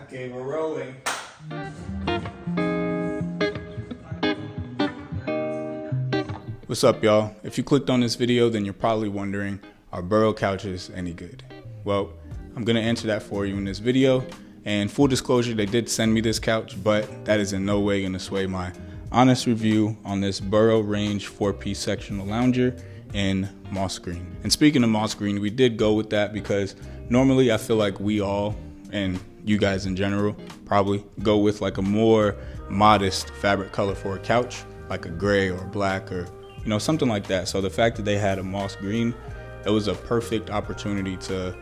Okay, we're rolling. What's up, y'all? If you clicked on this video, then you're probably wondering, are Burrow couches any good? Well, I'm gonna answer that for you in this video. And full disclosure, they did send me this couch, but that is in no way gonna sway my honest review on this Burrow Range 4-piece sectional lounger in moss green. And speaking of moss green, we did go with that because normally I feel like we all, and you guys in general, probably go with like a more modest fabric color for a couch, like a gray or black or something like that. So the fact that they had a moss green, it was a perfect opportunity to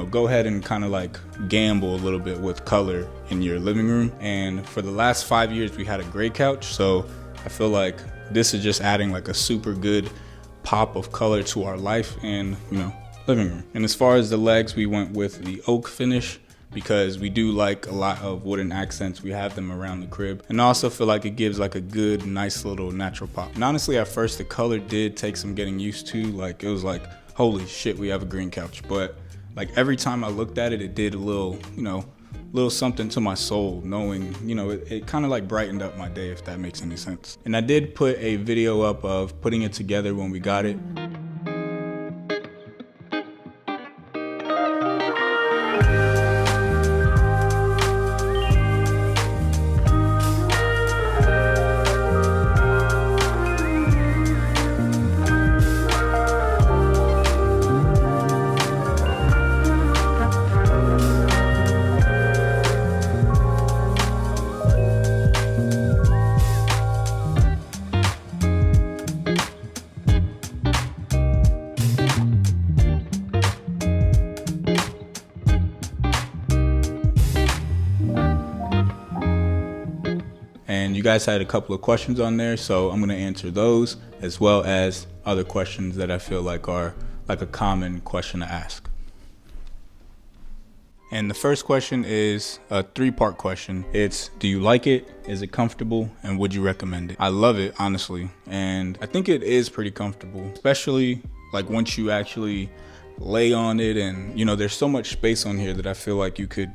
go ahead and kind of like gamble a little bit with color in your living room. And for the last 5 years, we had a gray couch. So I feel like this is just adding like a super good pop of color to our life and, living room. And as far as the legs, we went with the oak finish because we do like a lot of wooden accents. We have them around the crib. And I also feel like it gives like a good, nice little natural pop. And honestly, at first the color did take some getting used to. Like it was like, holy shit, we have a green couch. But like every time I looked at it, it did a little, little something to my soul, knowing, it kind of like brightened up my day, if that makes any sense. And I did put a video up of putting it together when we got it. And you guys had a couple of questions on there, so I'm gonna answer those as well as other questions that I feel like are like a common question to ask. And the first question is a 3-part question. It's, do you like it? Is it comfortable? And would you recommend it? I love it, honestly. And I think it is pretty comfortable, especially like once you actually lay on it and, there's so much space on here that I feel like you could,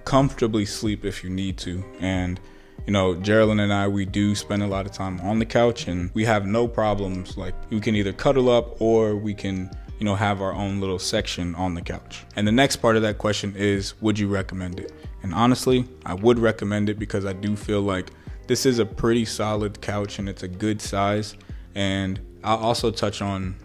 comfortably sleep if you need to. And Geraldine and I, we do spend a lot of time on the couch and we have no problems. Like we can either cuddle up or we can, have our own little section on the couch. And the next part of that question is, would you recommend it? And honestly, I would recommend it because I do feel like this is a pretty solid couch and it's a good size. And I'll also touch on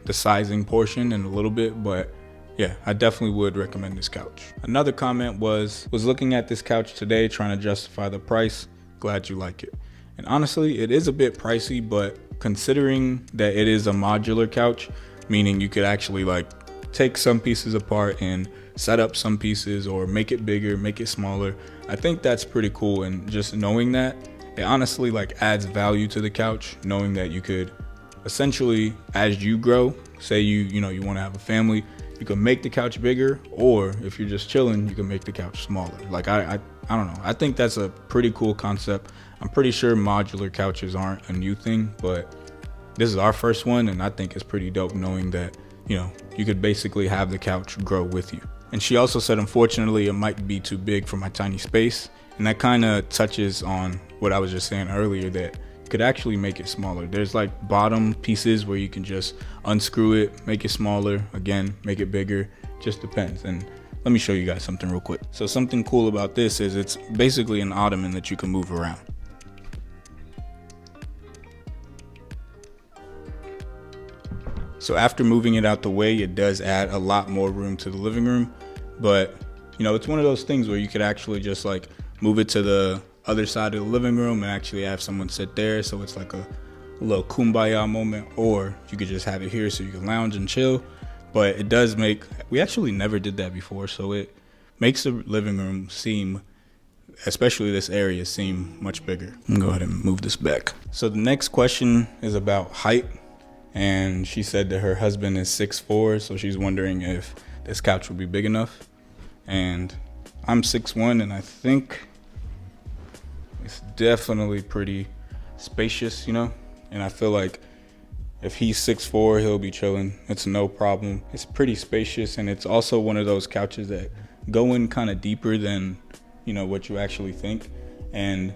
the sizing portion in a little bit, but yeah, I definitely would recommend this couch. Another comment was looking at this couch today, trying to justify the price. Glad you like it. And honestly, it is a bit pricey, but considering that it is a modular couch, meaning you could actually like take some pieces apart and set up some pieces or make it bigger, make it smaller, I think that's pretty cool. And just knowing that, it honestly like adds value to the couch, knowing that you could essentially, as you grow, say you want to have a family, you can make the couch bigger, or if you're just chilling, you can make the couch smaller. Like I don't know. I think that's a pretty cool concept. I'm pretty sure modular couches aren't a new thing, but this is our first one, and I think it's pretty dope knowing that, you could basically have the couch grow with you. And she also said, unfortunately, it might be too big for my tiny space. And that kind of touches on what I was just saying earlier, that you could actually make it smaller. There's like bottom pieces where you can just unscrew it, make it smaller, again, make it bigger, just depends. And let me show you guys something real quick. So something cool about this is it's basically an ottoman that you can move around. So after moving it out the way, it does add a lot more room to the living room. But, it's one of those things where you could actually just like move it to the other side of the living room and actually have someone sit there. So it's like a little kumbaya moment, or you could just have it here so you can lounge and chill. But it does we actually never did that before. So it makes the living room seem, especially this area, seem much bigger. I'm gonna go ahead and move this back. So the next question is about height. And she said that her husband is 6'4", so she's wondering if this couch would be big enough. And I'm 6'1", and I think it's definitely pretty spacious, And I feel like if he's 6'4", he'll be chilling. It's no problem. It's pretty spacious, and it's also one of those couches that go in kind of deeper than what you actually think. And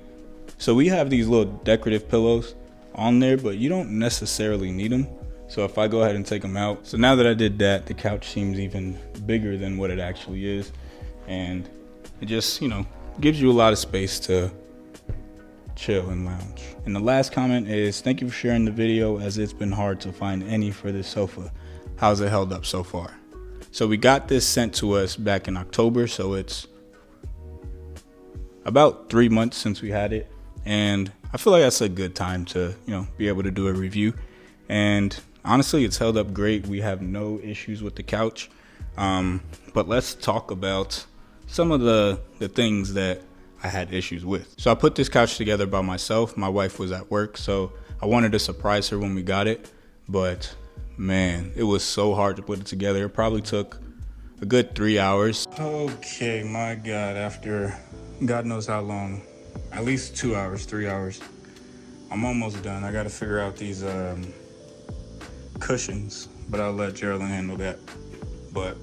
so we have these little decorative pillows on there, but you don't necessarily need them. So if I go ahead and take them out, so now that I did that, the couch seems even bigger than what it actually is. And it just, gives you a lot of space to chill and lounge. And the last comment is, thank you for sharing the video, as it's been hard to find any for this sofa. How's it held up so far? So we got this sent to us back in October, so it's about 3 months since we had it. And I feel like that's a good time to, be able to do a review. And honestly, it's held up great. We have no issues with the couch. But let's talk about some of the things that I had issues with. So I put this couch together by myself. My wife was at work, so I wanted to surprise her when we got it. But man, it was so hard to put it together. It probably took a good 3 hours. Okay, my God, after God knows how long, at least 2 hours, 3 hours, I'm almost done. I gotta figure out these cushions, but I'll let Geraldine handle that. But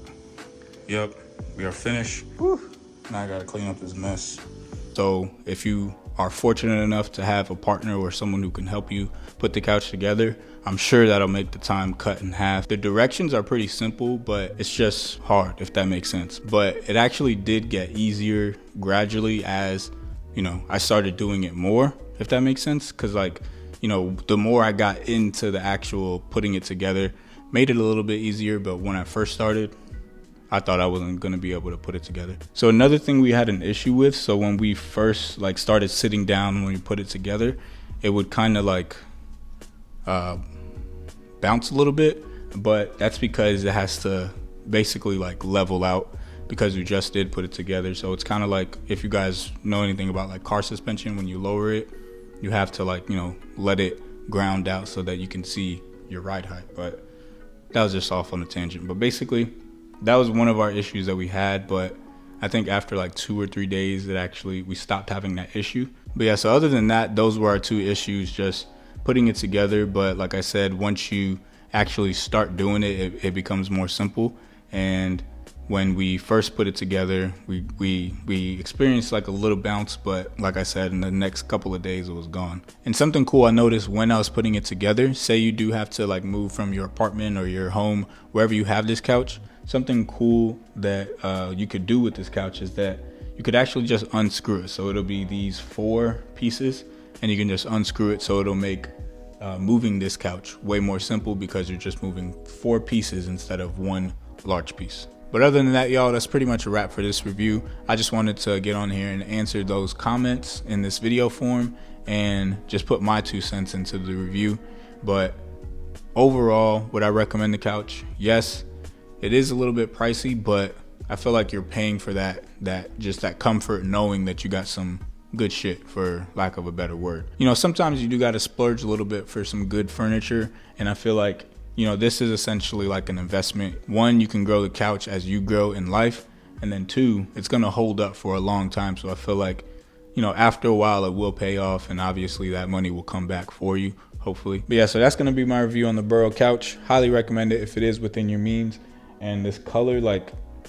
yep, we are finished. Whew. Now I gotta clean up this mess. So if you are fortunate enough to have a partner or someone who can help you put the couch together, I'm sure that'll make the time cut in half. The directions are pretty simple, but it's just hard, if that makes sense. But it actually did get easier gradually as, I started doing it more, if that makes sense. Cause the more I got into the actual putting it together, made it a little bit easier. But when I first started, I thought I wasn't gonna be able to put it together. So another thing we had an issue with, so when we first started sitting down when we put it together, it would kind of bounce a little bit, but that's because it has to basically level out, because we just did put it together. So it's kind of like, if you guys know anything about car suspension, when you lower it, you have to let it ground out so that you can see your ride height. But that was just off on a tangent. But basically, that was one of our issues that we had. But I think after 2 or 3 days, we stopped having that issue. But yeah, so other than that, those were our two issues, just putting it together. But like I said, once you actually start doing it, it becomes more simple. And when we first put it together, we experienced a little bounce, but like I said, in the next couple of days it was gone. And something cool I noticed when I was putting it together, say you do have to move from your apartment or your home, wherever you have this couch, something cool that you could do with this couch is that you could actually just unscrew it. So it'll be these 4 pieces, and you can just unscrew it, so it'll make moving this couch way more simple, because you're just moving 4 pieces instead of one large piece. But other than that, y'all, that's pretty much a wrap for this review. I just wanted to get on here and answer those comments in this video form and just put my 2 cents into the review. But overall, would I recommend the couch? Yes, it is a little bit pricey, but I feel like you're paying for that comfort, knowing that you got some good shit, for lack of a better word. Sometimes you do got to splurge a little bit for some good furniture, and I feel like this is essentially like an investment. 1, you can grow the couch as you grow in life, and then 2, it's gonna hold up for a long time. So I feel like, after a while it will pay off, and obviously that money will come back for you, hopefully. But yeah, so that's gonna be my review on the Burrow couch. Highly recommend it if it is within your means. And this color,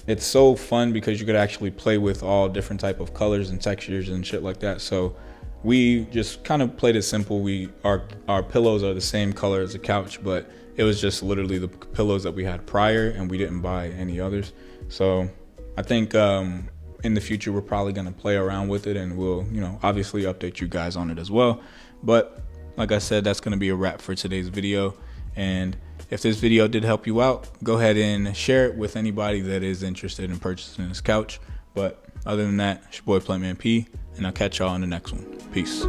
it's so fun because you could actually play with all different type of colors and textures and shit like that. So we just kind of played it simple. Our pillows are the same color as the couch, but it was just literally the pillows that we had prior, and we didn't buy any others. So I think in the future we're probably gonna play around with it, and we'll obviously update you guys on it as well. But like I said, that's gonna be a wrap for today's video. And if this video did help you out, go ahead and share it with anybody that is interested in purchasing this couch. But other than that, it's your boy Plantman P, and I'll catch y'all in the next one. Peace.